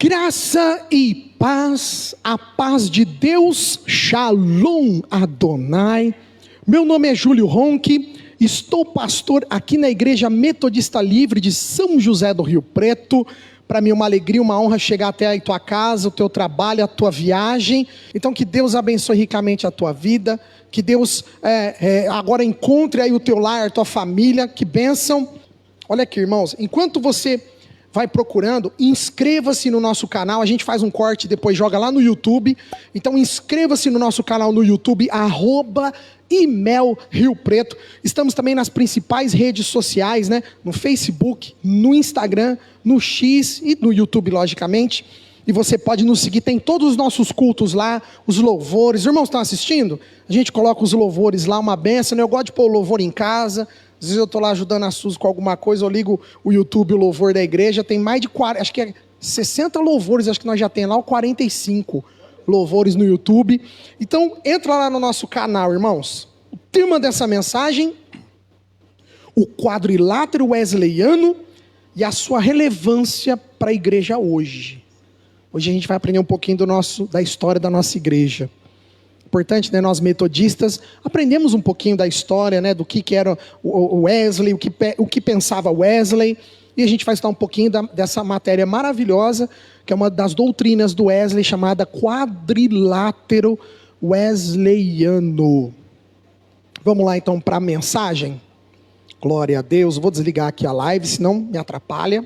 Graça e paz, a paz de Deus, Shalom Adonai. Meu nome é Júlio Ronque, estou pastor aqui na Igreja Metodista Livre de São José do Rio Preto. Para mim é uma alegria, uma honra chegar até a tua casa, o teu trabalho, a tua viagem. Então que Deus abençoe ricamente a tua vida, que Deus agora encontre aí o teu lar, a tua família, que bênção. Olha aqui, irmãos, enquanto você vai procurando, inscreva-se no nosso canal. A gente faz um corte e depois joga lá no YouTube. Então inscreva-se no nosso canal no YouTube, @Imel Rio Preto. Estamos também nas principais redes sociais, né? No Facebook, no Instagram, no X e no YouTube, logicamente. E você pode nos seguir, tem todos os nossos cultos lá, os louvores. Os irmãos estão assistindo? A gente coloca os louvores lá, uma benção, né? Eu gosto de pôr o louvor em casa. Às vezes eu estou lá ajudando a Suzy com alguma coisa, eu ligo o YouTube, o louvor da igreja, tem mais de 40, acho que é 60 louvores, acho que nós já tem lá, ou 45 louvores no YouTube. Então, entra lá no nosso canal, irmãos. O tema dessa mensagem, o quadrilátero wesleyano e a sua relevância para a igreja hoje. Hoje a gente vai aprender um pouquinho da história da nossa igreja. Importante, né? Nós metodistas aprendemos um pouquinho da história, né? Do que era o Wesley, o que pensava Wesley, e a gente vai estudar um pouquinho dessa matéria maravilhosa, que é uma das doutrinas do Wesley, chamada quadrilátero wesleyano. Vamos lá então para a mensagem? Glória a Deus. Vou desligar aqui a live, senão me atrapalha.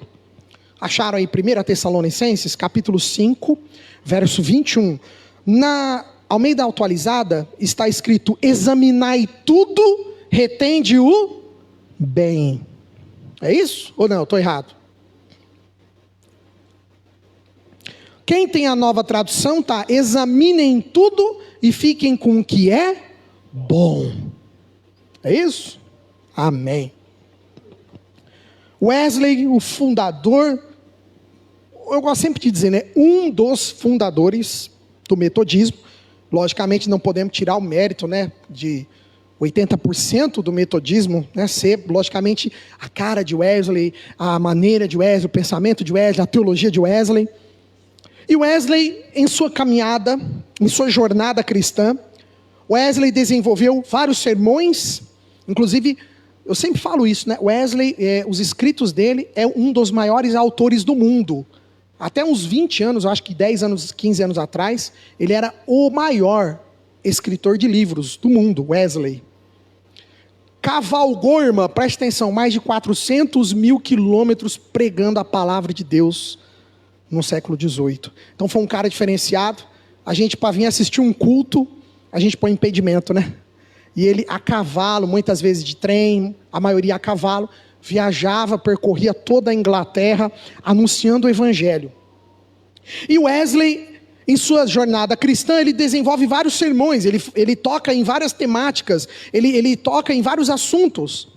Acharam aí 1 Tessalonicenses, capítulo 5, verso 21. Na Almeida Atualizada está escrito: examinai tudo, retende o bem. É isso? Ou não? Estou errado? Quem tem a Nova Tradução está: examinem tudo e fiquem com o que é bom. É isso? Amém. Wesley, o fundador, eu gosto sempre de dizer, né? Um dos fundadores do metodismo. Logicamente não podemos tirar o mérito, né, de 80% do metodismo, né, ser logicamente a cara de Wesley, a maneira de Wesley, o pensamento de Wesley, a teologia de Wesley. E Wesley, em sua caminhada, em sua jornada cristã, Wesley desenvolveu vários sermões. Inclusive, eu sempre falo isso, né? Wesley, os escritos dele, é um dos maiores autores do mundo. Até uns 20 anos, eu acho que 10 anos, 15 anos atrás, ele era o maior escritor de livros do mundo, Wesley. Cavalgou, irmã, preste atenção, mais de 400 mil quilômetros pregando a palavra de Deus no século XVIII. Então foi um cara diferenciado. A gente, para vir assistir um culto, a gente põe impedimento, né? E ele a cavalo, muitas vezes de trem, a maioria a cavalo, viajava, percorria toda a Inglaterra, anunciando o evangelho. E Wesley, em sua jornada cristã, ele desenvolve vários sermões, ele toca em várias temáticas, ele toca em vários assuntos.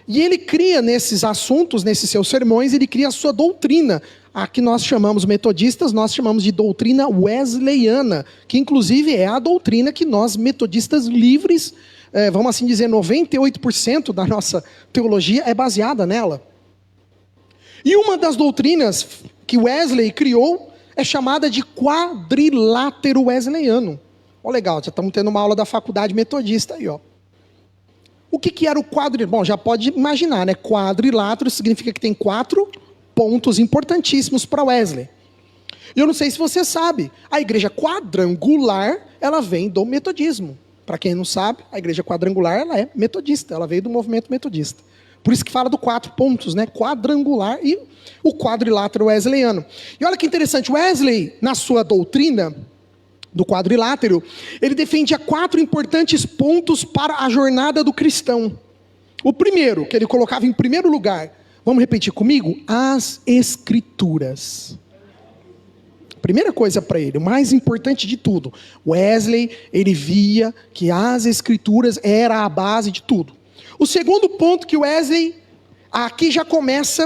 E ele cria nesses assuntos, nesses seus sermões, ele cria a sua doutrina. A que nós chamamos metodistas, nós chamamos de doutrina wesleyana, que inclusive é a doutrina que nós metodistas livres, vamos assim dizer, 98% da nossa teologia é baseada nela. E uma das doutrinas que Wesley criou é chamada de quadrilátero wesleyano. Ó, legal, já estamos tendo uma aula da faculdade metodista aí, ó. O que era o quadrilátero? Bom, já pode imaginar, né? Quadrilátero significa que tem 4 pontos importantíssimos para Wesley. E eu não sei se você sabe, a igreja quadrangular, ela vem do metodismo. Para quem não sabe, a igreja quadrangular, ela é metodista, ela veio do movimento metodista. Por isso que fala do 4 pontos, né? Quadrangular e o quadrilátero wesleyano. E olha que interessante, Wesley, na sua doutrina do quadrilátero, ele defendia 4 importantes pontos para a jornada do cristão. O primeiro, que ele colocava em primeiro lugar, vamos repetir comigo? As Escrituras. Primeira coisa para ele, o mais importante de tudo, Wesley, ele via que as Escrituras era a base de tudo. O segundo ponto que Wesley, aqui já começa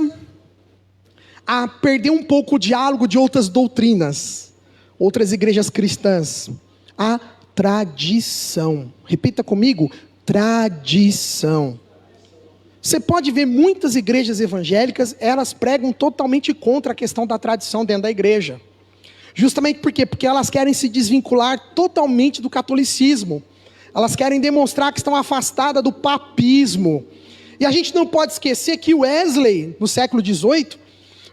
a perder um pouco o diálogo de outras doutrinas, outras igrejas cristãs, a tradição. Repita comigo, tradição. Você pode ver muitas igrejas evangélicas, elas pregam totalmente contra a questão da tradição dentro da igreja. Justamente por quê? Porque elas querem se desvincular totalmente do catolicismo. Elas querem demonstrar que estão afastadas do papismo. E a gente não pode esquecer que Wesley, no século XVIII,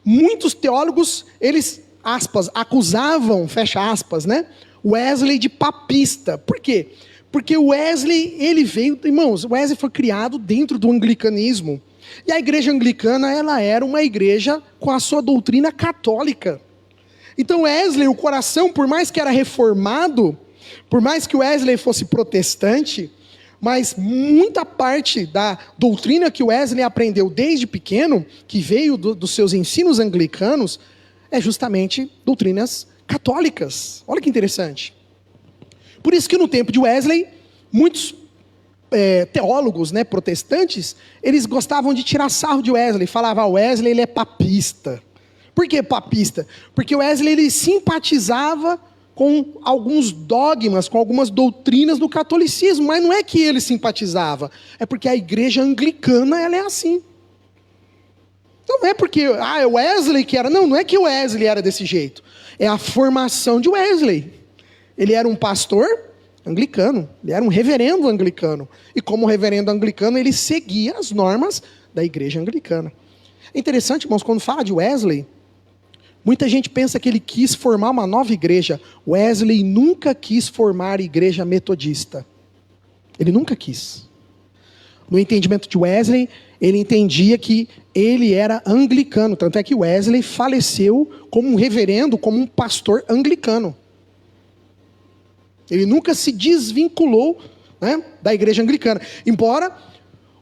muitos teólogos, eles, aspas, acusavam, fecha aspas, né, Wesley de papista. Por quê? Porque Wesley, ele veio, irmãos, Wesley foi criado dentro do anglicanismo. E a igreja anglicana, ela era uma igreja com a sua doutrina católica. Então Wesley, o coração, por mais que era reformado, por mais que Wesley fosse protestante, mas muita parte da doutrina que Wesley aprendeu desde pequeno, que veio dos seus ensinos anglicanos, é justamente doutrinas católicas. Olha que interessante. Por isso que no tempo de Wesley, muitos teólogos, né, protestantes, eles gostavam de tirar sarro de Wesley, falavam, Wesley ele é papista. Por que papista? Porque Wesley ele simpatizava com alguns dogmas, com algumas doutrinas do catolicismo, mas não é que ele simpatizava, é porque a igreja anglicana ela é assim. Não é porque Wesley que era, não é que Wesley era desse jeito, é a formação de Wesley. Ele era um pastor anglicano, ele era um reverendo anglicano, e como reverendo anglicano ele seguia as normas da igreja anglicana. É interessante, irmãos, quando fala de Wesley, muita gente pensa que ele quis formar uma nova igreja. Wesley nunca quis formar igreja metodista. Ele nunca quis. No entendimento de Wesley, ele entendia que ele era anglicano. Tanto é que Wesley faleceu como um reverendo, como um pastor anglicano. Ele nunca se desvinculou, né, da igreja anglicana. Embora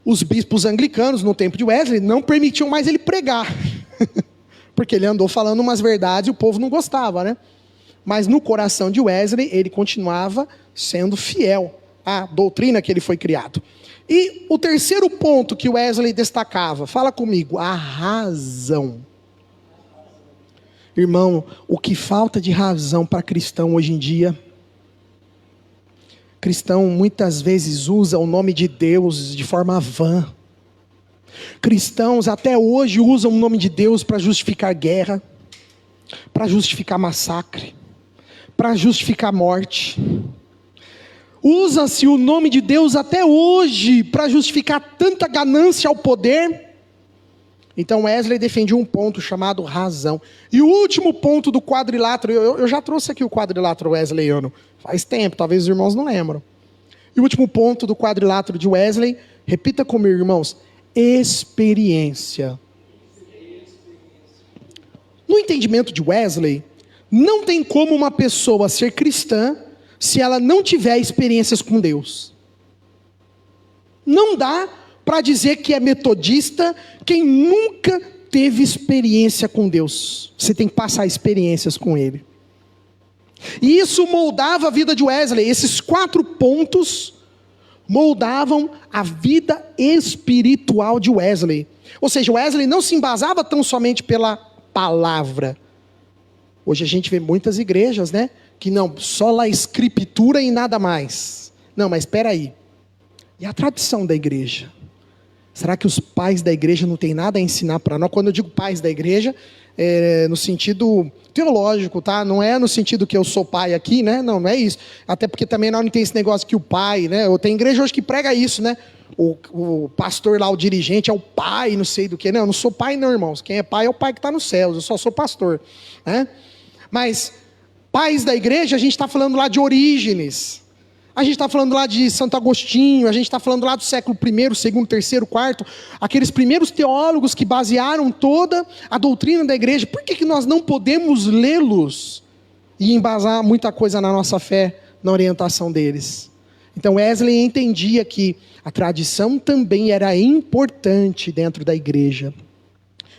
os bispos anglicanos, no tempo de Wesley, não permitiam mais ele pregar. Porque ele andou falando umas verdades e o povo não gostava, né? Mas no coração de Wesley, ele continuava sendo fiel à doutrina que ele foi criado. E o terceiro ponto que Wesley destacava, fala comigo, a razão. Irmão, o que falta de razão para cristão hoje em dia? Cristão muitas vezes usa o nome de Deus de forma vã. Cristãos até hoje usam o nome de Deus para justificar guerra, para justificar massacre, para justificar morte. Usa-se o nome de Deus até hoje para justificar tanta ganância ao poder. Então Wesley defendia um ponto chamado razão. E o último ponto do quadrilátero, eu já trouxe aqui o quadrilátero wesleyano, faz tempo, talvez os irmãos não lembram. E o último ponto do quadrilátero de Wesley, repita comigo, irmãos, experiência. No entendimento de Wesley, não tem como uma pessoa ser cristã se ela não tiver experiências com Deus. Não dá para dizer que é metodista quem nunca teve experiência com Deus. Você tem que passar experiências com Ele. E isso moldava a vida de Wesley. Esses 4 pontos moldavam a vida espiritual de Wesley. Ou seja, Wesley não se embasava tão somente pela palavra. Hoje a gente vê muitas igrejas, né? Que não, só a escritura e nada mais. Não, mas espera aí. E a tradição da igreja? Será que os pais da igreja não têm nada a ensinar para nós? Quando eu digo pais da igreja, é no sentido teológico, tá? Não é no sentido que eu sou pai aqui, né? Não é isso. Até porque também nós não tem esse negócio que o pai, né? Ou tem igreja hoje que prega isso, né? O pastor lá, o dirigente, é o pai, não sei do que. Não, eu não sou pai não, irmãos. Quem é pai é o pai que está nos céus. Eu só sou pastor, né? Mas pais da igreja, a gente está falando lá de Orígenes. A gente está falando lá de Santo Agostinho, a gente está falando lá do século I, II, III, IV, aqueles primeiros teólogos que basearam toda a doutrina da igreja. Por que nós não podemos lê-los e embasar muita coisa na nossa fé, na orientação deles? Então Wesley entendia que a tradição também era importante dentro da igreja.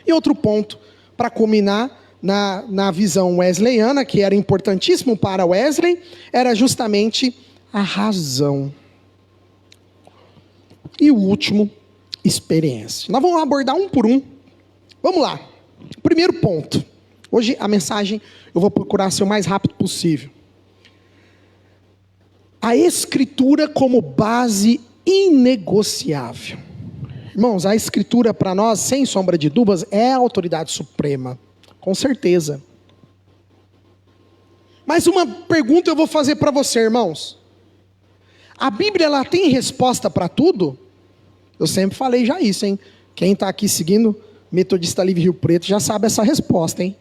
E outro ponto, para culminar na visão wesleyana, que era importantíssimo para Wesley, era justamente a razão. E o último, experiência. Nós vamos abordar um por um. Vamos lá. Primeiro ponto. Hoje a mensagem eu vou procurar ser o mais rápido possível. A escritura como base inegociável. Irmãos, a escritura para nós, sem sombra de dúvidas, é a autoridade suprema. Com certeza. Mas uma pergunta eu vou fazer para você, irmãos. A Bíblia, ela tem resposta para tudo? Eu sempre falei já isso, hein? Quem está aqui seguindo Metodista Livre Rio Preto já sabe essa resposta, hein?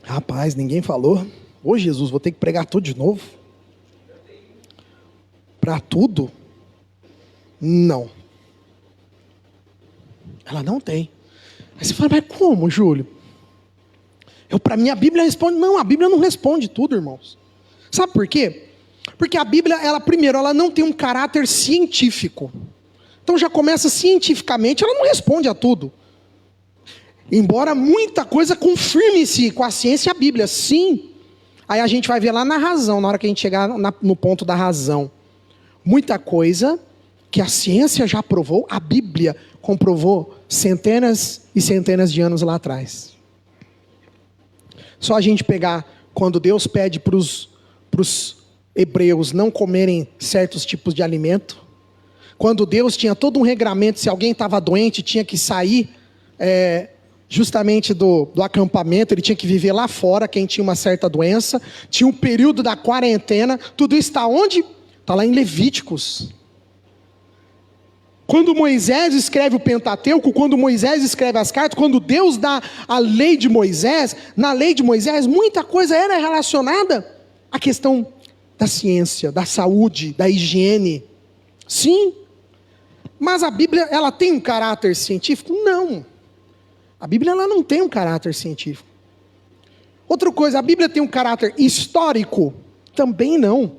Rapaz, ninguém falou. Ô Jesus, vou ter que pregar tudo de novo? Para tudo? Não. Ela não tem. Aí você fala, mas como, Júlio? Para mim a Bíblia responde. Não, a Bíblia não responde tudo, irmãos. Sabe por quê? Porque a Bíblia, primeiro, ela não tem um caráter científico. Então já começa cientificamente, ela não responde a tudo. Embora muita coisa confirme-se com a ciência e a Bíblia, sim. Aí a gente vai ver lá na razão, na hora que a gente chegar no ponto da razão. Muita coisa que a ciência já provou, a Bíblia comprovou centenas e centenas de anos lá atrás. Só a gente pegar quando Deus pede para os hebreus não comerem certos tipos de alimento. Quando Deus tinha todo um regramento, se alguém estava doente, tinha que sair justamente do acampamento, ele tinha que viver lá fora, quem tinha uma certa doença. Tinha um período da quarentena. Tudo isso está onde? Está lá em Levíticos. Quando Moisés escreve o Pentateuco, quando Moisés escreve as cartas, quando Deus dá a lei de Moisés, na lei de Moisés, muita coisa era relacionada à questão da ciência, da saúde, da higiene. Sim, mas a Bíblia, ela tem um caráter científico? Não. A Bíblia, ela não tem um caráter científico. Outra coisa, a Bíblia tem um caráter histórico? Também não.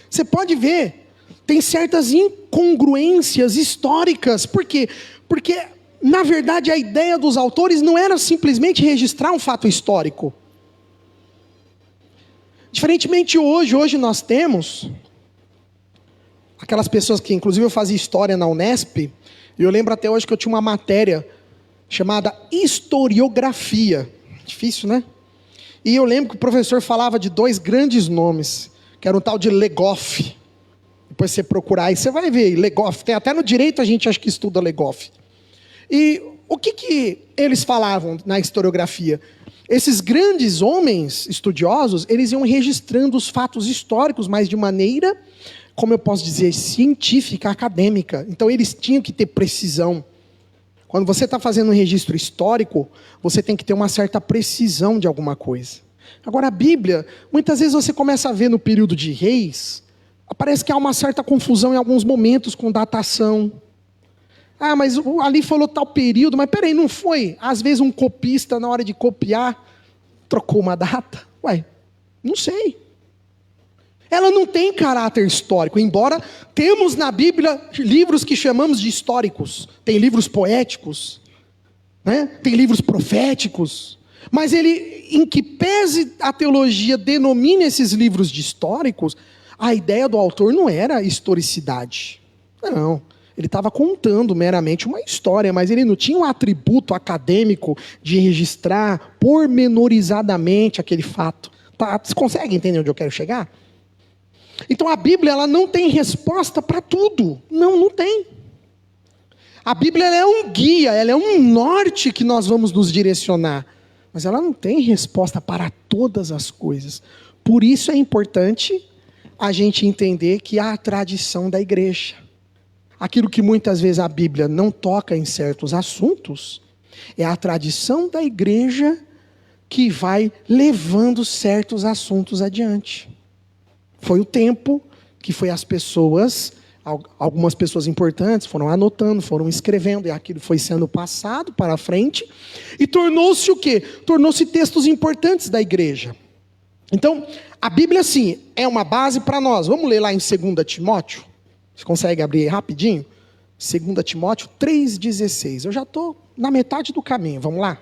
Você pode ver, tem certas incongruências históricas. Por quê? Porque, na verdade, a ideia dos autores não era simplesmente registrar um fato histórico. Diferentemente hoje nós temos aquelas pessoas que, inclusive eu fazia história na Unesp, e eu lembro até hoje que eu tinha uma matéria chamada historiografia. Difícil, né? E eu lembro que o professor falava de dois grandes nomes, que era um tal de Legoff. Depois você procurar aí, você vai ver, Legoff. Tem até no direito a gente acha que estuda Legoff. E o que eles falavam na historiografia? Esses grandes homens estudiosos, eles iam registrando os fatos históricos, mas de maneira, como eu posso dizer, científica, acadêmica. Então eles tinham que ter precisão. Quando você está fazendo um registro histórico, você tem que ter uma certa precisão de alguma coisa. Agora a Bíblia, muitas vezes você começa a ver no período de reis, parece que há uma certa confusão em alguns momentos com datação. Ah, mas ali falou tal período, mas peraí, não foi? Às vezes um copista, na hora de copiar, trocou uma data. Ué, não sei. Ela não tem caráter histórico, embora temos na Bíblia livros que chamamos de históricos. Tem livros poéticos, né? Tem livros proféticos. Mas ele, em que pese a teologia denomina esses livros de históricos, a ideia do autor não era historicidade. Não. Ele estava contando meramente uma história, mas ele não tinha um atributo acadêmico de registrar pormenorizadamente aquele fato. Tá? Você consegue entender onde eu quero chegar? Então a Bíblia, ela não tem resposta para tudo. Não tem. A Bíblia, ela é um guia, ela é um norte que nós vamos nos direcionar. Mas ela não tem resposta para todas as coisas. Por isso é importante a gente entender que há a tradição da igreja. Aquilo que muitas vezes a Bíblia não toca em certos assuntos, é a tradição da igreja que vai levando certos assuntos adiante. Foi o tempo que foi as pessoas, algumas pessoas importantes foram anotando, foram escrevendo, e aquilo foi sendo passado para frente, e tornou-se o quê? Tornou-se textos importantes da igreja. Então, a Bíblia, sim, é uma base para nós. Vamos ler lá em 2 Timóteo? Você consegue abrir rapidinho? 2 Timóteo 3,16. Eu já estou na metade do caminho, vamos lá?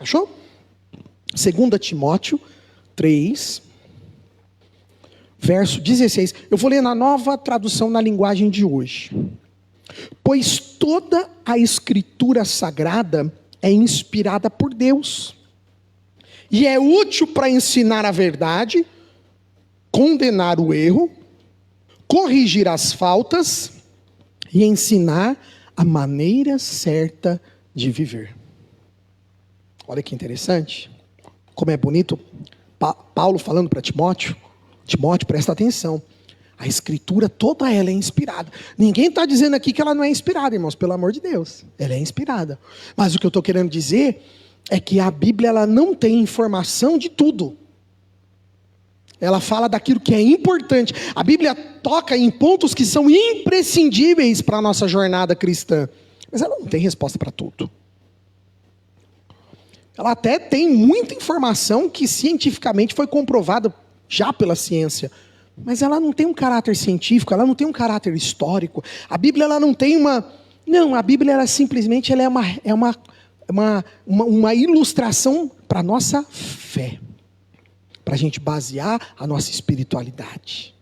Achou? 2 Timóteo 3, verso 16. Eu vou ler na nova tradução na linguagem de hoje. Pois toda a Escritura Sagrada é inspirada por Deus e é útil para ensinar a verdade, condenar o erro, corrigir as faltas e ensinar a maneira certa de viver. Olha que interessante. Como é bonito Paulo falando para Timóteo. Timóteo, presta atenção. A escritura toda ela é inspirada. Ninguém está dizendo aqui que ela não é inspirada, irmãos, pelo amor de Deus. Ela é inspirada. Mas o que eu estou querendo dizer é que a Bíblia ela não tem informação de tudo. Ela fala daquilo que é importante. A Bíblia toca em pontos que são imprescindíveis para a nossa jornada cristã. Mas ela não tem resposta para tudo. Ela até tem muita informação que cientificamente foi comprovada já pela ciência. Mas ela não tem um caráter científico, ela não tem um caráter histórico. A Bíblia ela não tem uma... Não, a Bíblia ela simplesmente ela é uma ilustração para a nossa fé. Para a gente basear a nossa espiritualidade.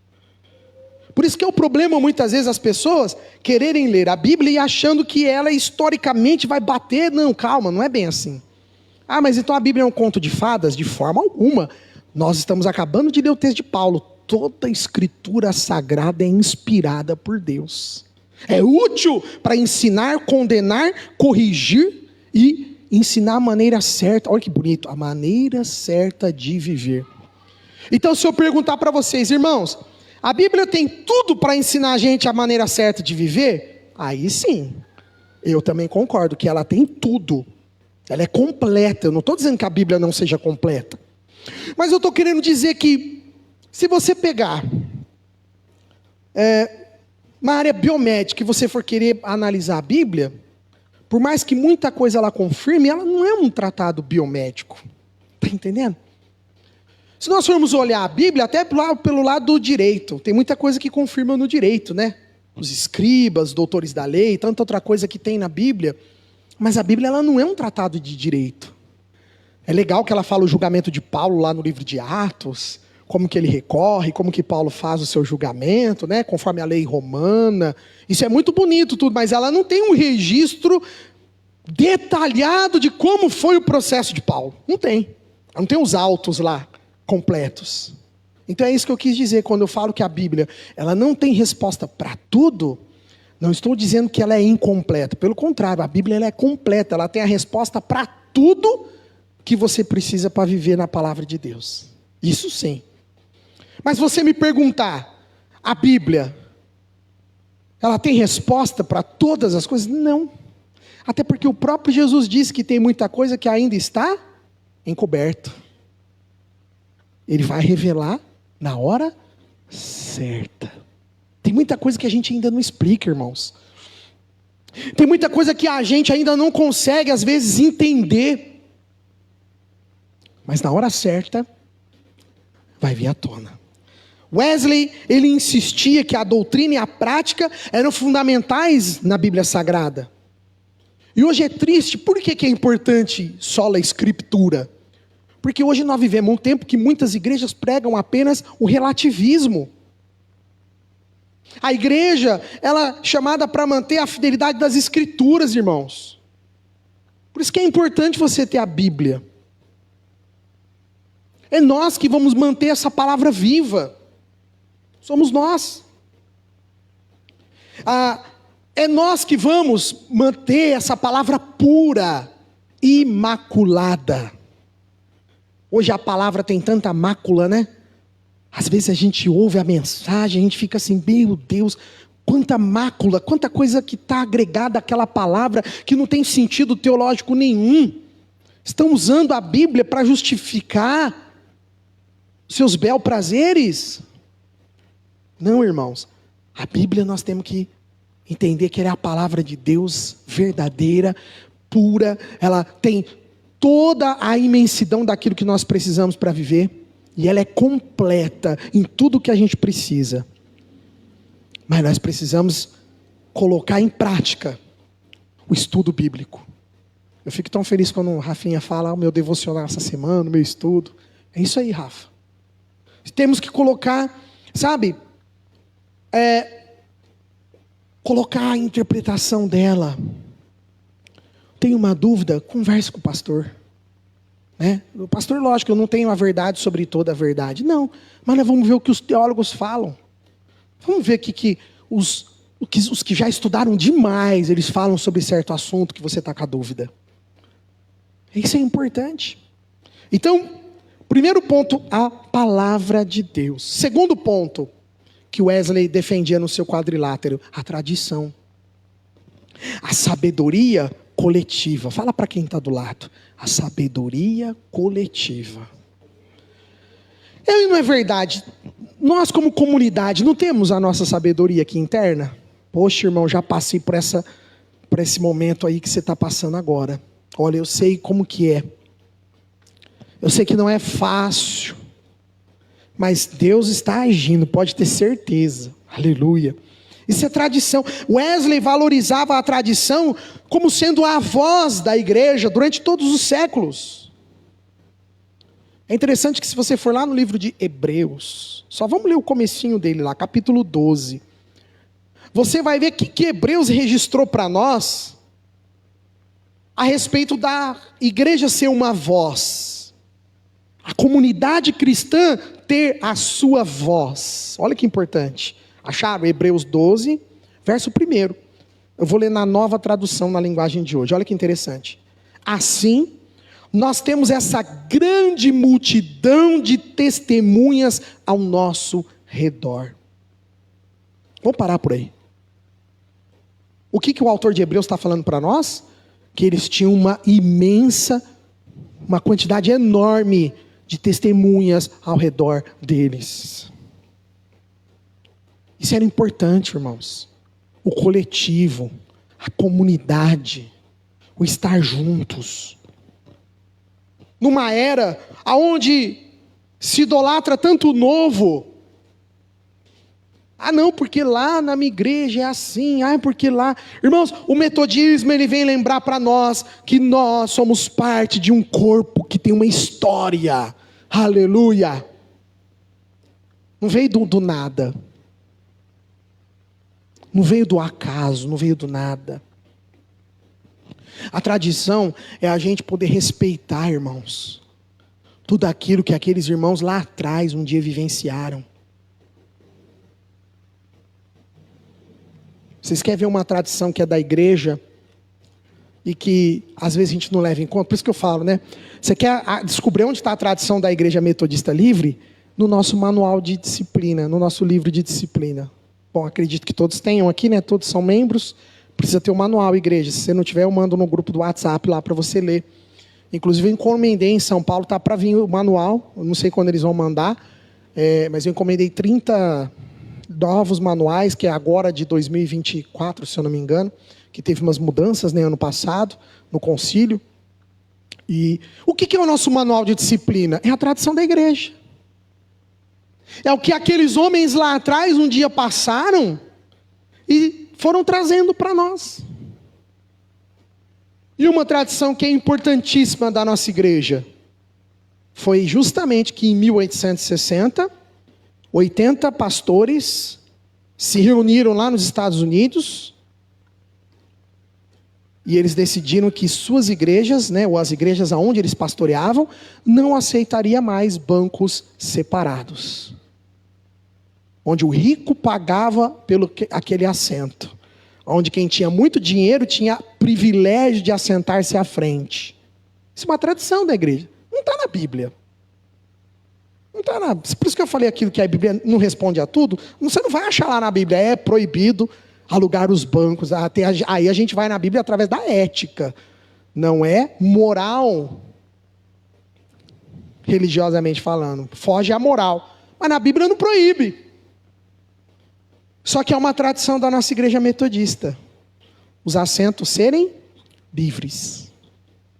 Por isso que é o problema muitas vezes as pessoas quererem ler a Bíblia e achando que ela historicamente vai bater. Não, calma, não é bem assim. Ah, mas então a Bíblia é um conto de fadas? De forma alguma. Nós estamos acabando de ler o texto de Paulo. Toda a escritura sagrada é inspirada por Deus. É útil para ensinar, condenar, corrigir e ensinar a maneira certa. Olha que bonito, a maneira certa de viver. Então se eu perguntar para vocês, irmãos, a Bíblia tem tudo para ensinar a gente a maneira certa de viver? Aí sim, eu também concordo que ela tem tudo. Ela é completa. Eu não estou dizendo que a Bíblia não seja completa. Mas eu estou querendo dizer que se você pegar uma área biomédica e você for querer analisar a Bíblia, por mais que muita coisa ela confirme, ela não é um tratado biomédico. Está entendendo? Se nós formos olhar a Bíblia, até pelo lado do direito, tem muita coisa que confirma no direito, né? Os escribas, doutores da lei, tanta outra coisa que tem na Bíblia. Mas a Bíblia ela não é um tratado de direito. É legal que ela fala o julgamento de Paulo lá no livro de Atos, como que ele recorre, como que Paulo faz o seu julgamento, né? Conforme a lei romana. Isso é muito bonito tudo, mas ela não tem um registro detalhado de como foi o processo de Paulo. Não tem. Ela não tem os autos lá completos. Então é isso que eu quis dizer quando eu falo que a Bíblia ela não tem resposta para tudo. Não estou dizendo que ela é incompleta. Pelo contrário, a Bíblia ela é completa. Ela tem a resposta para tudo que você precisa para viver na palavra de Deus. Isso sim. Mas você me perguntar, a Bíblia, ela tem resposta para todas as coisas? Não. Até porque o próprio Jesus disse que tem muita coisa que ainda está encoberto. Ele vai revelar na hora certa. Tem muita coisa que a gente ainda não explica, irmãos. Tem muita coisa que a gente ainda não consegue, às vezes, entender. Mas na hora certa, vai vir à tona. Wesley, ele insistia que a doutrina e a prática eram fundamentais na Bíblia Sagrada. E hoje é triste. Por que é importante sola escritura? Porque hoje nós vivemos um tempo que muitas igrejas pregam apenas o relativismo. A igreja, ela é chamada para manter a fidelidade das escrituras, irmãos. Por isso que é importante você ter a Bíblia. É nós que vamos manter essa palavra viva. Somos nós. É nós que vamos manter essa palavra pura, imaculada. Hoje a palavra tem tanta mácula, né? Às vezes a gente ouve a mensagem, a gente fica assim, meu Deus, quanta mácula, quanta coisa que está agregada àquela palavra, que não tem sentido teológico nenhum. Estão usando a Bíblia para justificar seus bel prazeres? Não, irmãos. A Bíblia nós temos que entender que ela é a palavra de Deus, verdadeira, pura. Ela tem toda a imensidão daquilo que nós precisamos para viver. E ela é completa em tudo que a gente precisa. Mas nós precisamos colocar em prática o estudo bíblico. Eu fico tão feliz quando o Rafinha fala, o meu devocional essa semana, o meu estudo. É isso aí, Rafa. Temos que colocar, sabe, colocar a interpretação dela. Tem uma dúvida? Converse com o pastor. Né? O pastor, lógico, eu não tenho a verdade sobre toda a verdade. Não, mas nós vamos ver o que os teólogos falam. Vamos ver o que os Os que já estudaram demais, eles falam sobre certo assunto que você está com a dúvida. Isso é importante. Então, primeiro ponto, a palavra de Deus. Segundo ponto, que Wesley defendia no seu quadrilátero, a tradição. A sabedoria coletiva. Fala para quem está do lado. A sabedoria coletiva. Não é verdade? Nós como comunidade não temos a nossa sabedoria aqui interna? Poxa, irmão, já passei por esse momento aí que você está passando agora. Olha, eu sei como que é. Eu sei que não é fácil. Mas Deus está agindo, pode ter certeza. Aleluia. Isso é tradição. Wesley valorizava a tradição como sendo a voz da igreja durante todos os séculos. É interessante que se você for lá no livro de Hebreus, só vamos ler o comecinho dele lá, capítulo 12. Você vai ver que Hebreus registrou para nós a respeito da igreja ser uma voz. A comunidade cristã ter a sua voz. Olha que importante. Acharam? Hebreus 12, verso 1. Eu vou ler na nova tradução na linguagem de hoje. Olha que interessante. Assim, nós temos essa grande multidão de testemunhas ao nosso redor. Vamos parar por aí. O que o autor de Hebreus está falando para nós? Que eles tinham uma quantidade enorme de testemunhas ao redor deles. Isso era importante, irmãos. O coletivo, a comunidade, o estar juntos. Numa era onde se idolatra tanto o novo. Não, porque lá na minha igreja é assim. Porque lá... Irmãos, o metodismo ele vem lembrar para nós que nós somos parte de um corpo que tem uma história. Aleluia. Não veio do nada. Não veio do acaso, não veio do nada. A tradição é a gente poder respeitar, irmãos, tudo aquilo que aqueles irmãos lá atrás um dia vivenciaram. Vocês querem ver uma tradição que é da igreja e que às vezes a gente não leva em conta? Por isso que eu falo, né? Você quer descobrir onde está a tradição da Igreja Metodista Livre? No nosso manual de disciplina, no nosso livro de disciplina. Bom, acredito que todos tenham aqui, né? Todos são membros. Precisa ter um manual, igreja. Se você não tiver, eu mando no grupo do WhatsApp lá para você ler. Inclusive eu encomendei em São Paulo, tá para vir o manual. Eu não sei quando eles vão mandar, mas eu encomendei 30 novos manuais, que é agora de 2024, se eu não me engano, que teve umas mudanças, né, ano passado, no concílio. E o que é o nosso manual de disciplina? É a tradição da igreja. É o que aqueles homens lá atrás um dia passaram e foram trazendo para nós. E uma tradição que é importantíssima da nossa igreja foi justamente que em 1860, 80 pastores se reuniram lá nos Estados Unidos e eles decidiram que suas igrejas, né, ou as igrejas aonde eles pastoreavam, não aceitaria mais bancos separados. Onde o rico pagava pelo aquele assento. Onde quem tinha muito dinheiro tinha privilégio de assentar-se à frente. Isso é uma tradição da igreja. Não está na Bíblia. Não está na... Por isso que eu falei aquilo que a Bíblia não responde a tudo. Você não vai achar lá na Bíblia. É proibido alugar os bancos. Aí a gente vai na Bíblia através da ética. Não é moral, religiosamente falando. Foge à moral. Mas na Bíblia não proíbe. Só que é uma tradição da nossa igreja metodista. Os assentos serem livres.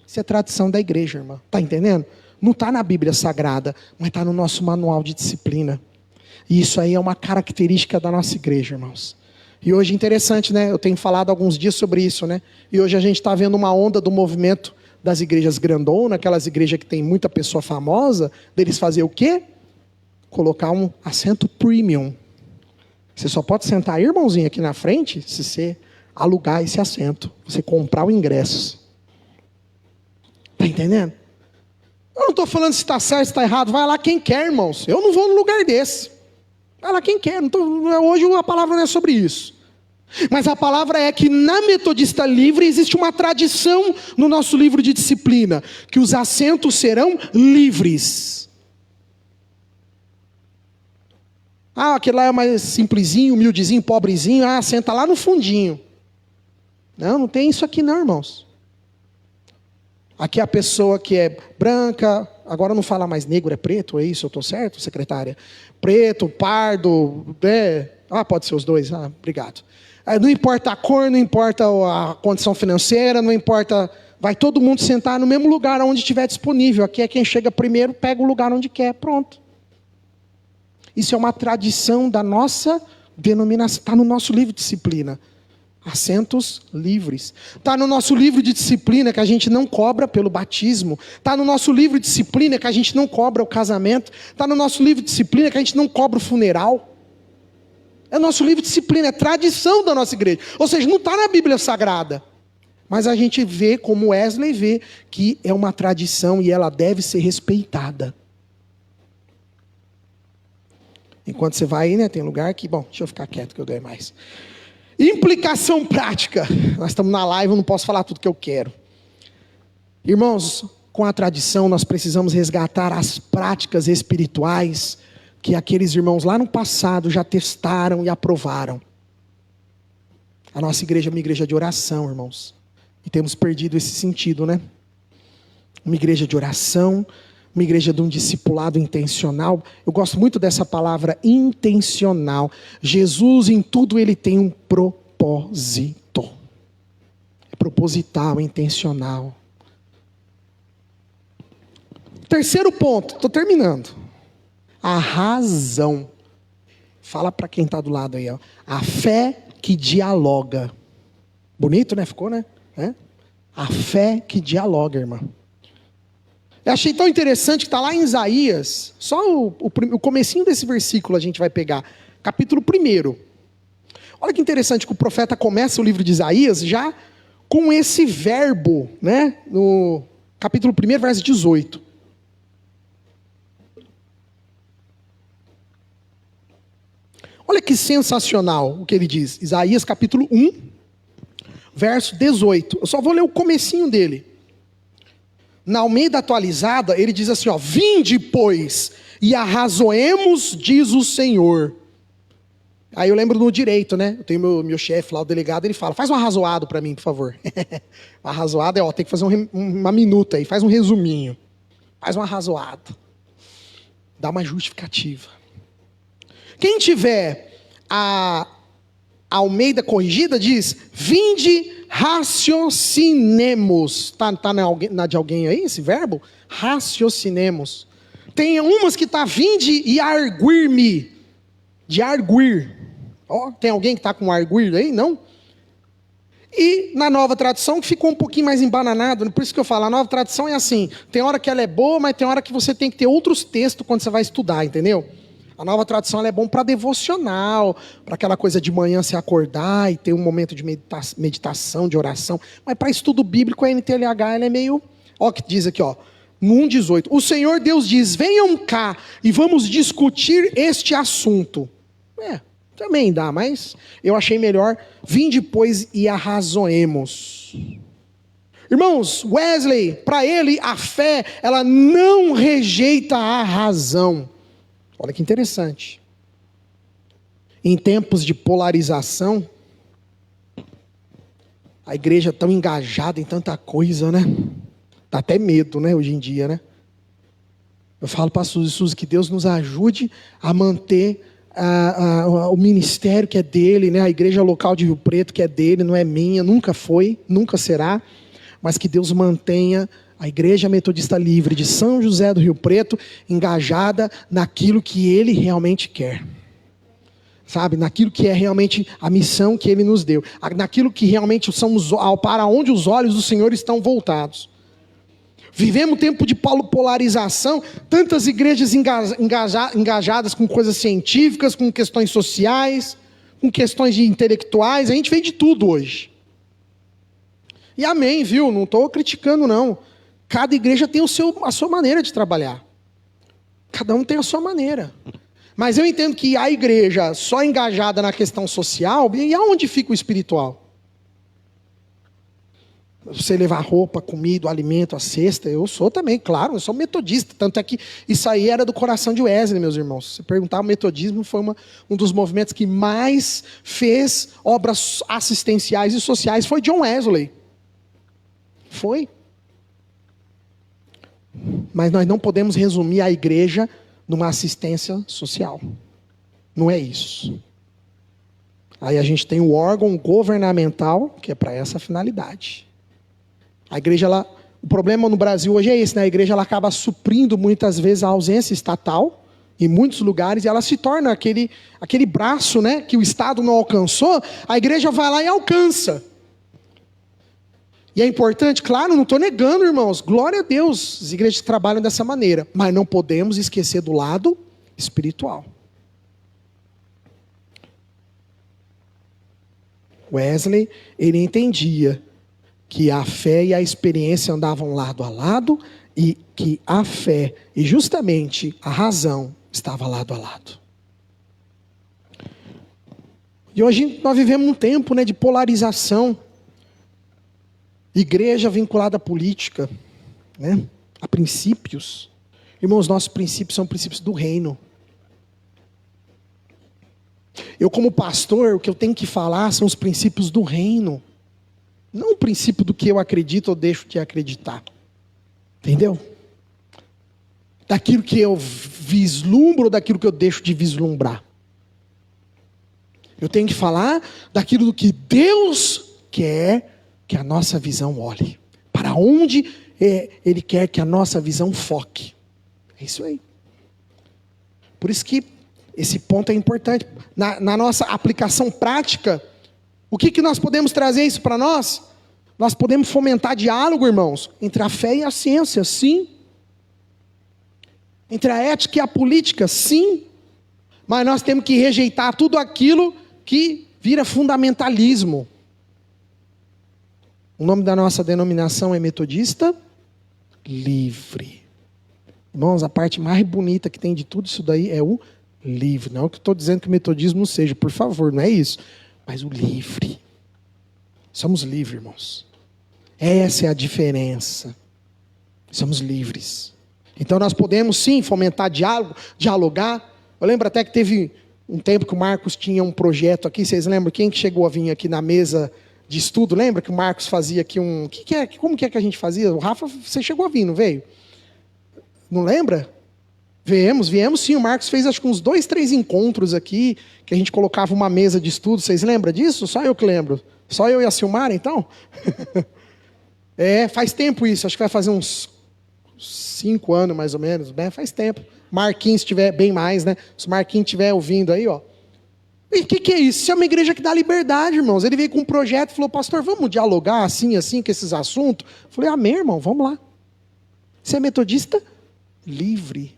Isso é tradição da igreja, irmã. Está entendendo? Não está na Bíblia Sagrada, mas está no nosso manual de disciplina. E isso aí é uma característica da nossa igreja, irmãos. E hoje é interessante, né? Eu tenho falado alguns dias sobre isso, né? E hoje a gente está vendo uma onda do movimento das igrejas grandonas, aquelas igrejas que tem muita pessoa famosa, deles fazer o quê? Colocar um assento premium. Você só pode sentar, irmãozinho, aqui na frente, se você alugar esse assento. Você comprar o ingresso. Está entendendo? Eu não estou falando se está certo, se está errado. Vai lá quem quer, irmãos. Eu não vou no lugar desse. Vai lá quem quer. Hoje a palavra não é sobre isso. Mas a palavra é que na Metodista Livre existe uma tradição no nosso livro de disciplina, que os assentos serão livres. Aquele lá é mais simplesinho, humildezinho, pobrezinho, senta lá no fundinho. Não tem isso aqui não, irmãos. Aqui a pessoa que é branca, agora não fala mais negro, é preto, é isso? Eu estou certo, secretária? Preto, pardo, pode ser os dois, obrigado. Não importa a cor, não importa a condição financeira, não importa, vai todo mundo sentar no mesmo lugar onde estiver disponível. Aqui é quem chega primeiro, pega o lugar onde quer, pronto. Isso é uma tradição da nossa denominação, está no nosso livro de disciplina. Assentos livres. Está no nosso livro de disciplina que a gente não cobra pelo batismo. Está no nosso livro de disciplina que a gente não cobra o casamento. Está no nosso livro de disciplina que a gente não cobra o funeral. É o nosso livro de disciplina, é tradição da nossa igreja. Ou seja, não está na Bíblia Sagrada. Mas a gente vê, como Wesley vê, que é uma tradição e ela deve ser respeitada. Enquanto você vai aí, tem lugar que... Bom, deixa eu ficar quieto que eu ganho mais. Implicação prática. Nós estamos na live, eu não posso falar tudo que eu quero. Irmãos, com a tradição nós precisamos resgatar as práticas espirituais que aqueles irmãos lá no passado já testaram e aprovaram. A nossa igreja é uma igreja de oração, irmãos. E temos perdido esse sentido, né? Uma igreja de oração, uma igreja de um discipulado intencional. Eu gosto muito dessa palavra intencional. Jesus, em tudo, ele tem um propósito. É proposital, é intencional. Terceiro ponto, estou terminando. A razão. Fala para quem está do lado aí. A fé que dialoga. Bonito, né? Ficou, né? A fé que dialoga, irmã. Eu achei tão interessante que está lá em Isaías, só o comecinho desse versículo a gente vai pegar, capítulo 1. Olha que interessante que o profeta começa o livro de Isaías já com esse verbo, né? No capítulo 1, verso 18. Olha que sensacional o que ele diz, Isaías capítulo 1, verso 18. Eu só vou ler o comecinho dele. Na Almeida atualizada, ele diz assim, vinde, pois, e arrazoemos, diz o Senhor. Aí eu lembro no direito, né? Eu tenho meu chefe lá, o delegado, ele fala, faz um arrazoado para mim, por favor. O arrazoado tem que fazer uma minuta aí, faz um resuminho. Faz um arrazoado. Dá uma justificativa. Quem tiver a Almeida corrigida diz, vinde, raciocinemos. Está na de alguém aí esse verbo? Raciocinemos. Tem umas que está vinde e arguir-me. De arguir. Tem alguém que está com arguir aí? Não? E na nova tradução que ficou um pouquinho mais embananado. Por isso que eu falo, a nova tradução é assim. Tem hora que ela é boa, mas tem hora que você tem que ter outros textos quando você vai estudar, entendeu? A nova tradução ela é bom para devocional, para aquela coisa de manhã se acordar e ter um momento de meditação, de oração. Mas para estudo bíblico, a NTLH ela é meio... Olha o que diz aqui, no 1,18. O Senhor Deus diz, venham cá e vamos discutir este assunto. Também dá, mas eu achei melhor, vinde pois e arrazoemos. Irmãos, Wesley, para ele a fé, ela não rejeita a razão. Olha que interessante. Em tempos de polarização, a igreja tão engajada em tanta coisa, né? Dá até medo, né? Hoje em dia, né? Eu falo para a Suzy que Deus nos ajude a manter o ministério que é dele, né? A igreja local de Rio Preto que é dele, não é minha, nunca foi, nunca será. Mas que Deus mantenha a Igreja Metodista Livre de São José do Rio Preto engajada naquilo que Ele realmente quer. Sabe? Naquilo que é realmente a missão que Ele nos deu. Naquilo que realmente para onde os olhos do Senhor estão voltados. Vivemos um tempo de polarização, tantas igrejas engajadas com coisas científicas, com questões sociais, com questões de intelectuais, a gente vê de tudo hoje. E amém, viu? Não estou criticando, não. Cada igreja tem a sua maneira de trabalhar. Cada um tem a sua maneira. Mas eu entendo que a igreja só engajada na questão social, e aonde fica o espiritual? Você levar roupa, comida, alimento, a cesta, eu sou também, claro, eu sou metodista. Tanto é que isso aí era do coração de Wesley, meus irmãos. Se perguntar, o metodismo foi um dos movimentos que mais fez obras assistenciais e sociais, foi John Wesley. Foi. Mas nós não podemos resumir a igreja numa assistência social. Não é isso. Aí a gente tem o órgão governamental, que é para essa finalidade. A igreja, o problema no Brasil hoje é esse, né? A igreja ela acaba suprindo muitas vezes a ausência estatal, em muitos lugares, e ela se torna aquele braço, né, que o Estado não alcançou, a igreja vai lá e alcança. E é importante, claro, não estou negando, irmãos, glória a Deus, as igrejas trabalham dessa maneira, mas não podemos esquecer do lado espiritual. Wesley, ele entendia que a fé e a experiência andavam lado a lado, e que a fé e justamente a razão estava lado a lado. E hoje nós vivemos um tempo, né, de polarização. Igreja vinculada à política, né, a princípios. Irmãos, nossos princípios são princípios do reino. Eu, como pastor, o que eu tenho que falar são os princípios do reino. Não o princípio do que eu acredito ou deixo de acreditar. Entendeu? Daquilo que eu vislumbro ou daquilo que eu deixo de vislumbrar. Eu tenho que falar daquilo que Deus quer que a nossa visão olhe. Para onde Ele quer que a nossa visão foque. É isso aí. Por isso que esse ponto é importante. Na nossa aplicação prática, o que nós podemos trazer isso para nós? Nós podemos fomentar diálogo, irmãos, entre a fé e a ciência, sim. Entre a ética e a política, sim. Mas nós temos que rejeitar tudo aquilo que vira fundamentalismo. O nome da nossa denominação é Metodista Livre. Irmãos, a parte mais bonita que tem de tudo isso daí é o livre. Não é o que eu estou dizendo que o metodismo não seja, por favor, não é isso. Mas o livre. Somos livres, irmãos. Essa é a diferença. Somos livres. Então nós podemos sim fomentar diálogo, dialogar. Eu lembro até que teve um tempo que o Marcos tinha um projeto aqui. Vocês lembram quem que chegou a vir aqui na mesa de estudo? Lembra que o Marcos fazia aqui um... Como que é que a gente fazia? O Rafa, você chegou a vir, não veio? Não lembra? Viemos sim. O Marcos fez acho que uns 2, 3 encontros aqui, que a gente colocava uma mesa de estudo. Vocês lembram disso? Só eu que lembro. Só eu e a Silmara, então? Faz tempo isso. Acho que vai fazer uns 5 anos, mais ou menos. Faz tempo. Marquinhos estiver bem mais, né? Se o Marquinhos estiver ouvindo aí, ó. E o que é isso? Isso é uma igreja que dá liberdade, irmãos. Ele veio com um projeto e falou, pastor, vamos dialogar assim, com esses assuntos? Eu falei, amém, irmão, vamos lá. Você é metodista? Livre.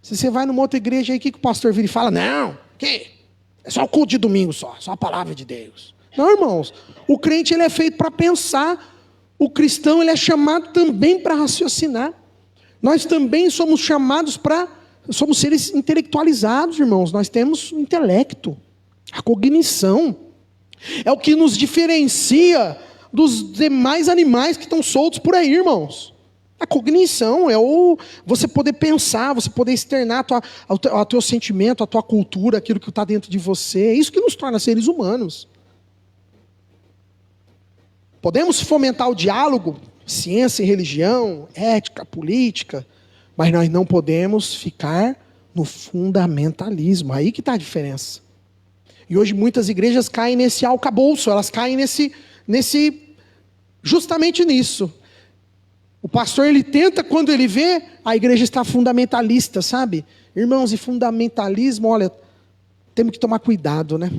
Se você vai numa outra igreja aí, o que o pastor vira e fala? Não, é só o culto de domingo só a palavra de Deus. Não, irmãos, o crente ele é feito para pensar, o cristão ele é chamado também para raciocinar. Nós também somos chamados somos seres intelectualizados, irmãos, nós temos o intelecto, a cognição, é o que nos diferencia dos demais animais que estão soltos por aí, irmãos. A cognição é você poder pensar, você poder externar o teu sentimento, a tua cultura, aquilo que está dentro de você. É isso que nos torna seres humanos. Podemos fomentar o diálogo, ciência e religião, ética, política, mas nós não podemos ficar no fundamentalismo. Aí que está a diferença. E hoje muitas igrejas caem nesse arcabouço, elas caem justamente nisso. O pastor, ele tenta, quando ele vê, a igreja está fundamentalista, sabe? Irmãos, e fundamentalismo, olha, temos que tomar cuidado, né?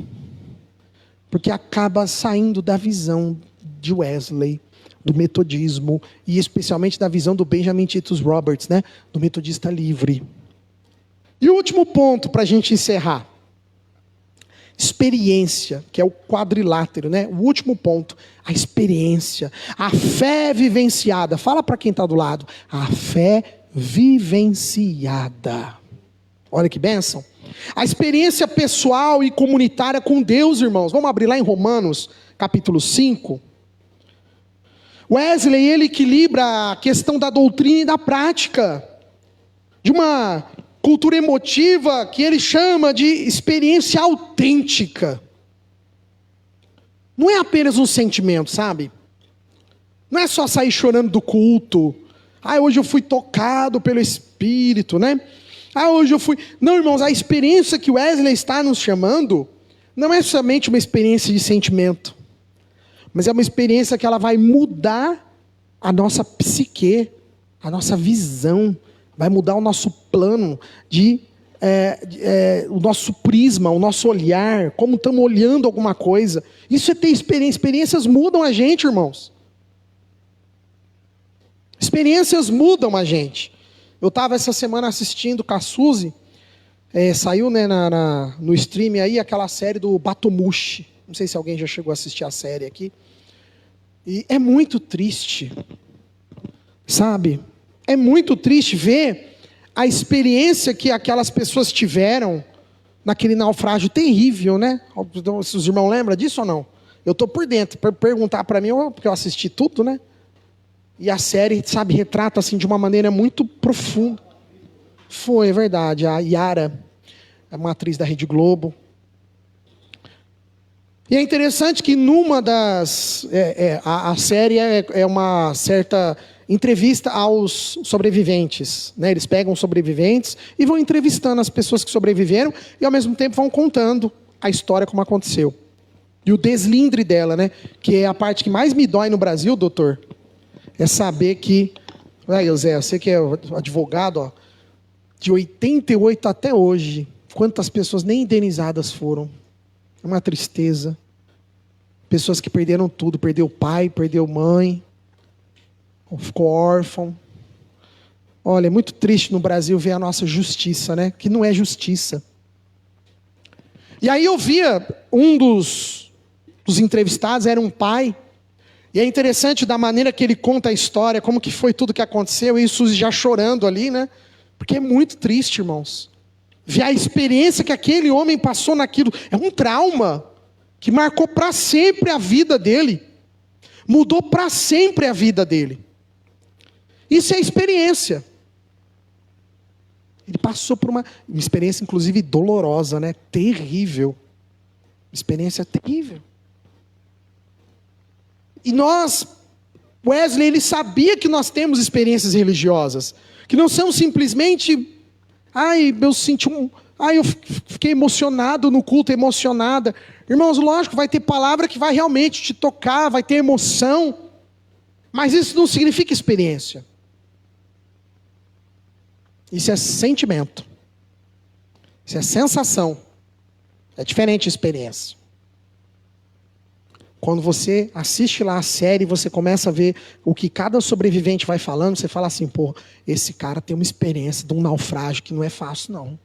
Porque acaba saindo da visão de Wesley, do metodismo, e especialmente da visão do Benjamin Titus Roberts, né? Do metodista livre. E o último ponto, para a gente encerrar. Experiência, que é o quadrilátero, né? O último ponto, a experiência, a fé vivenciada. Fala para quem está do lado, a fé vivenciada. Olha que bênção. A experiência pessoal e comunitária com Deus, irmãos. Vamos abrir lá em Romanos, capítulo 5. Wesley, ele equilibra a questão da doutrina e da prática, de uma cultura emotiva que ele chama de experiência autêntica. Não é apenas um sentimento, sabe? Não é só sair chorando do culto. Hoje eu fui tocado pelo Espírito, né? Hoje eu fui... Não, irmãos, a experiência que Wesley está nos chamando não é somente uma experiência de sentimento, mas é uma experiência que ela vai mudar a nossa psique, a nossa visão, vai mudar o nosso plano, o nosso prisma, o nosso olhar, como estamos olhando alguma coisa. Isso é ter experiência. Experiências mudam a gente, irmãos. Experiências mudam a gente. Eu estava essa semana assistindo com a Suzy, saiu, né, no stream aí aquela série do Batomushi. Não sei se alguém já chegou a assistir a série aqui. E é muito triste, sabe? É muito triste ver a experiência que aquelas pessoas tiveram naquele naufrágio terrível, né? Os irmãos lembram disso ou não? Eu estou por dentro. Para perguntar para mim, porque eu assisti tudo, né? E a série, sabe, retrata assim de uma maneira muito profunda. Foi, é verdade. A Yara é uma atriz da Rede Globo. E é interessante que numa das... a série é uma certa entrevista aos sobreviventes, né? Eles pegam sobreviventes e vão entrevistando as pessoas que sobreviveram e ao mesmo tempo vão contando a história como aconteceu. E o deslindre dela, né? Que é a parte que mais me dói no Brasil, doutor, é saber que... Zé, você que é advogado, ó, de 88 até hoje, quantas pessoas nem indenizadas foram? É uma tristeza. Pessoas que perderam tudo, perdeu pai, perdeu mãe, ficou órfão. Olha, é muito triste no Brasil ver a nossa justiça, né? Que não é justiça. E aí eu via um dos entrevistados, era um pai, e é interessante da maneira que ele conta a história, como que foi tudo que aconteceu, e Suzy já chorando ali, né? Porque é muito triste, irmãos. Ver a experiência que aquele homem passou naquilo. É um trauma que marcou para sempre a vida dele. Mudou para sempre a vida dele. Isso é experiência. Ele passou por uma experiência, inclusive, dolorosa, né? Terrível. Experiência terrível. E nós, Wesley, ele sabia que nós temos experiências religiosas. Que não são simplesmente... eu fiquei emocionado no culto, emocionada. Irmãos, lógico, vai ter palavra que vai realmente te tocar, vai ter emoção. Mas isso não significa experiência. Isso é sentimento. Isso é sensação. É diferente de experiência. Quando você assiste lá a série, você começa a ver o que cada sobrevivente vai falando, você fala assim, esse cara tem uma experiência de um naufrágio que não é fácil, não.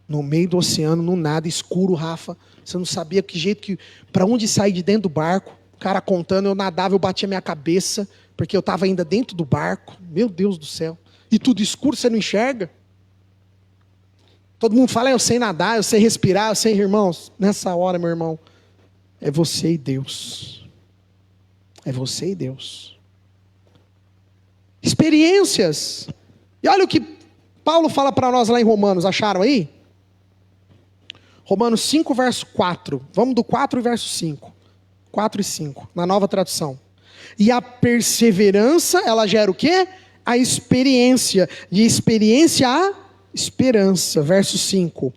No meio do oceano, no nada, escuro, Rafa, você não sabia para onde sair de dentro do barco. O cara contando, eu nadava, eu batia minha cabeça, porque eu estava ainda dentro do barco. Meu Deus do céu. E tudo escuro, você não enxerga? Todo mundo fala, eu sei nadar, eu sei respirar, eu sei, irmãos. Nessa hora, meu irmão, é você e Deus. É você e Deus. Experiências. E olha o que Paulo fala para nós lá em Romanos. Acharam aí? Romanos 5, verso 4. Vamos do 4 e verso 5. 4 e 5, na Nova Tradução. E a perseverança, ela gera o quê? A experiência. De experiência a esperança. Verso 5.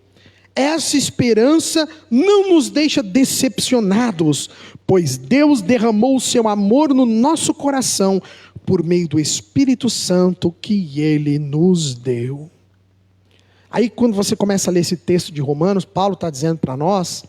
Essa esperança não nos deixa decepcionados, pois Deus derramou o seu amor no nosso coração por meio do Espírito Santo que Ele nos deu. Aí quando você começa a ler esse texto de Romanos, Paulo está dizendo para nós,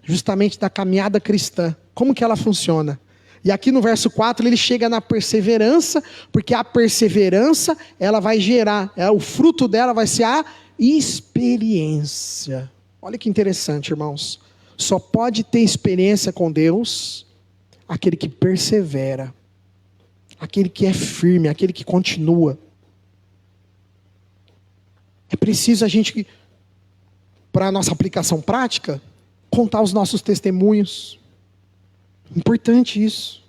justamente da caminhada cristã, como que ela funciona. E aqui no verso 4 ele chega na perseverança, porque a perseverança ela vai gerar, o fruto dela vai ser a experiência. Olha que interessante, irmãos. Só pode ter experiência com Deus aquele que persevera, aquele que é firme, aquele que continua. É preciso a gente para a nossa aplicação prática, contar os nossos testemunhos. Importante isso.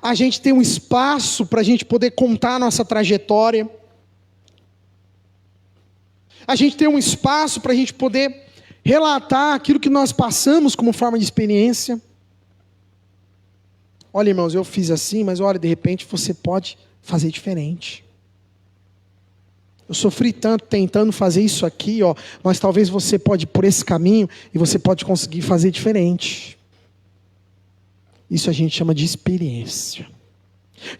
A gente tem um espaço para a gente poder contar a nossa trajetória. A gente tem um espaço para a gente poder relatar aquilo que nós passamos como forma de experiência. Olha, irmãos, eu fiz assim, mas olha, de repente você pode fazer diferente. Eu sofri tanto tentando fazer isso aqui, ó, mas talvez você pode ir por esse caminho e você pode conseguir fazer diferente. Isso a gente chama de experiência.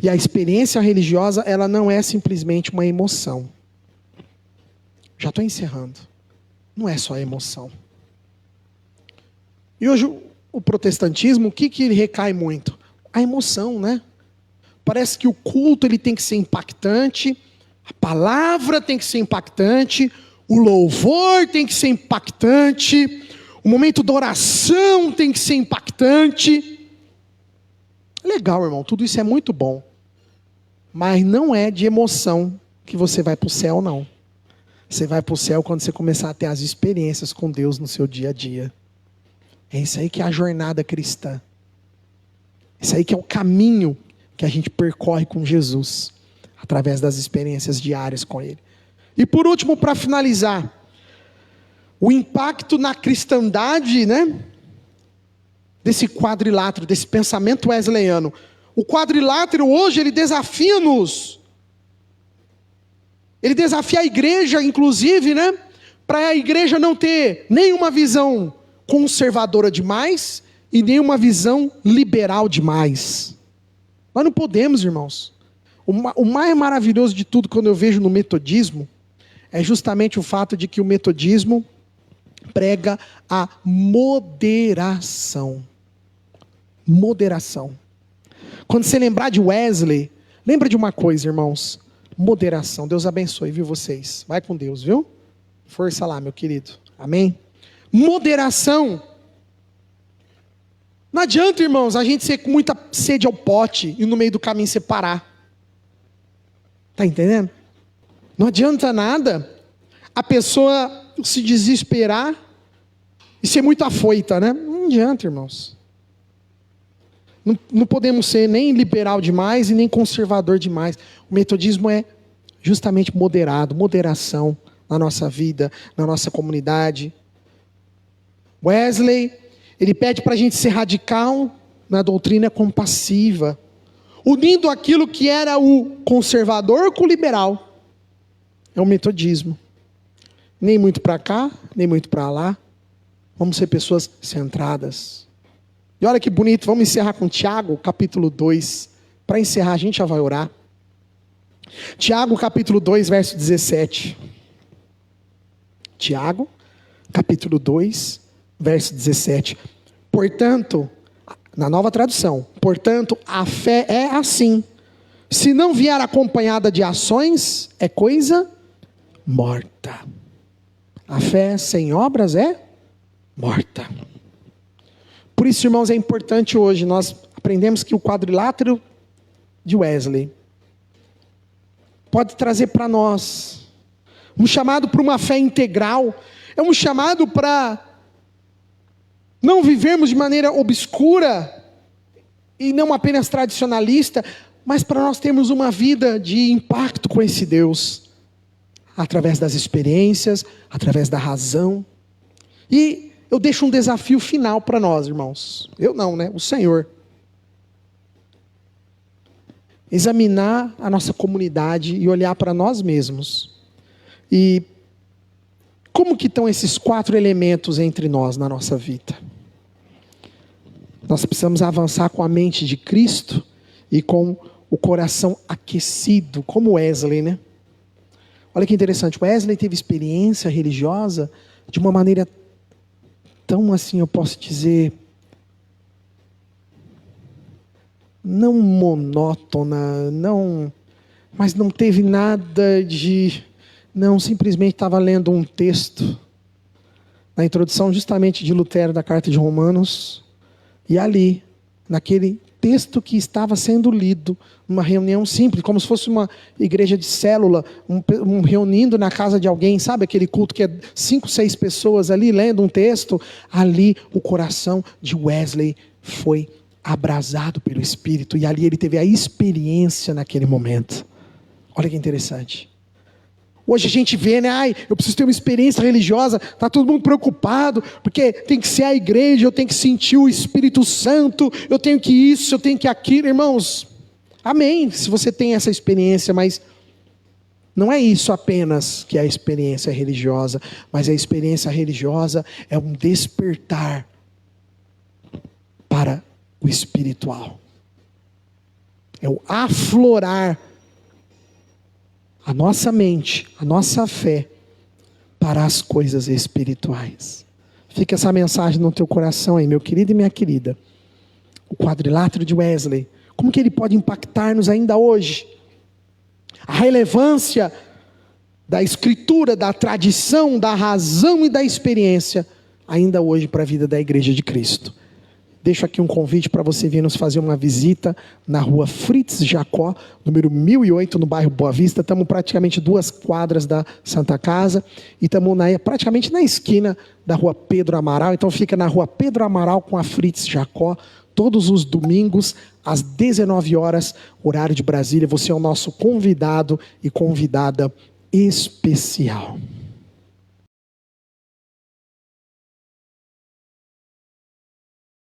E a experiência religiosa, ela não é simplesmente uma emoção. Já estou encerrando. Não é só emoção. E hoje o protestantismo, o que ele recai muito? A emoção, né? Parece que o culto ele tem que ser impactante, a palavra tem que ser impactante, o louvor tem que ser impactante, o momento da oração tem que ser impactante. Legal, irmão, tudo isso é muito bom. Mas não é de emoção que você vai para o céu, não. Você vai para o céu quando você começar a ter as experiências com Deus no seu dia a dia. É isso aí que é a jornada cristã. Isso aí que é o caminho que a gente percorre com Jesus, através das experiências diárias com Ele. E por último, para finalizar, o impacto na cristandade, né? Desse quadrilátero, desse pensamento wesleyano. O quadrilátero hoje, ele desafia-nos. Ele desafia a igreja, inclusive, né? Para a igreja não ter nenhuma visão conservadora demais e nenhuma visão liberal demais. Nós não podemos, irmãos. O mais maravilhoso de tudo, quando eu vejo no metodismo, é justamente o fato de que o metodismo prega a moderação. Moderação. Quando você lembrar de Wesley, lembra de uma coisa, irmãos. Moderação. Deus abençoe, viu, vocês? Vai com Deus, viu? Força lá, meu querido. Amém? Moderação. Não adianta, irmãos, a gente ser com muita sede ao pote e no meio do caminho separar. Está entendendo? Não adianta nada a pessoa se desesperar e ser muito afoita, né? Não adianta, irmãos. Não podemos ser nem liberal demais e nem conservador demais. O metodismo é justamente moderado, moderação na nossa vida, na nossa comunidade. Wesley, ele pede para a gente ser radical na doutrina compassiva, unindo aquilo que era o conservador com o liberal. É o metodismo. Nem muito para cá, nem muito para lá. Vamos ser pessoas centradas. E olha que bonito, vamos encerrar com Tiago, capítulo 2. Para encerrar, a gente já vai orar. Tiago, capítulo 2, verso 17. Tiago, capítulo 2, verso 17. Portanto, na nova tradução, portanto, a fé é assim. Se não vier acompanhada de ações, é coisa morta. A fé sem obras é morta. Por isso, irmãos, é importante hoje, nós aprendemos que o quadrilátero de Wesley pode trazer para nós um chamado para uma fé integral, é um chamado para não vivermos de maneira obscura e não apenas tradicionalista, mas para nós termos uma vida de impacto com esse Deus, através das experiências, através da razão. E eu deixo um desafio final para nós, irmãos. Eu não, né? O Senhor. Examinar a nossa comunidade e olhar para nós mesmos. E como que estão esses 4 elementos entre nós na nossa vida? Nós precisamos avançar com a mente de Cristo e com o coração aquecido, como Wesley, né? Olha que interessante, Wesley teve experiência religiosa de uma maneira tão assim, eu posso dizer, não monótona, mas não teve nada de, não, simplesmente estava lendo um texto, na introdução justamente de Lutero da Carta de Romanos, e ali, naquele texto que estava sendo lido, uma reunião simples, como se fosse uma igreja de célula, reunindo na casa de alguém, sabe aquele culto que é 5, 6 pessoas ali lendo um texto? Ali o coração de Wesley foi abrasado pelo Espírito, e ali ele teve a experiência naquele momento. Olha que interessante. Hoje a gente vê, né? Ai, eu preciso ter uma experiência religiosa. Está todo mundo preocupado, porque tem que ser a igreja, eu tenho que sentir o Espírito Santo, eu tenho que isso, eu tenho que aquilo. Irmãos, amém, se você tem essa experiência, mas não é isso apenas que é a experiência religiosa, mas a experiência religiosa é um despertar para o espiritual. É o aflorar a nossa mente, a nossa fé para as coisas espirituais. Fica essa mensagem no teu coração aí, meu querido e minha querida. O quadrilátero de Wesley, como que ele pode impactar-nos ainda hoje? A relevância da escritura, da tradição, da razão e da experiência, ainda hoje para a vida da Igreja de Cristo. Deixo aqui um convite para você vir nos fazer uma visita na rua Fritz Jacó, número 1008, no bairro Boa Vista. Estamos praticamente 2 quadras da Santa Casa e estamos praticamente na esquina da rua Pedro Amaral. Então fica na rua Pedro Amaral com a Fritz Jacó, todos os domingos às 19 horas, horário de Brasília. Você é o nosso convidado e convidada especial.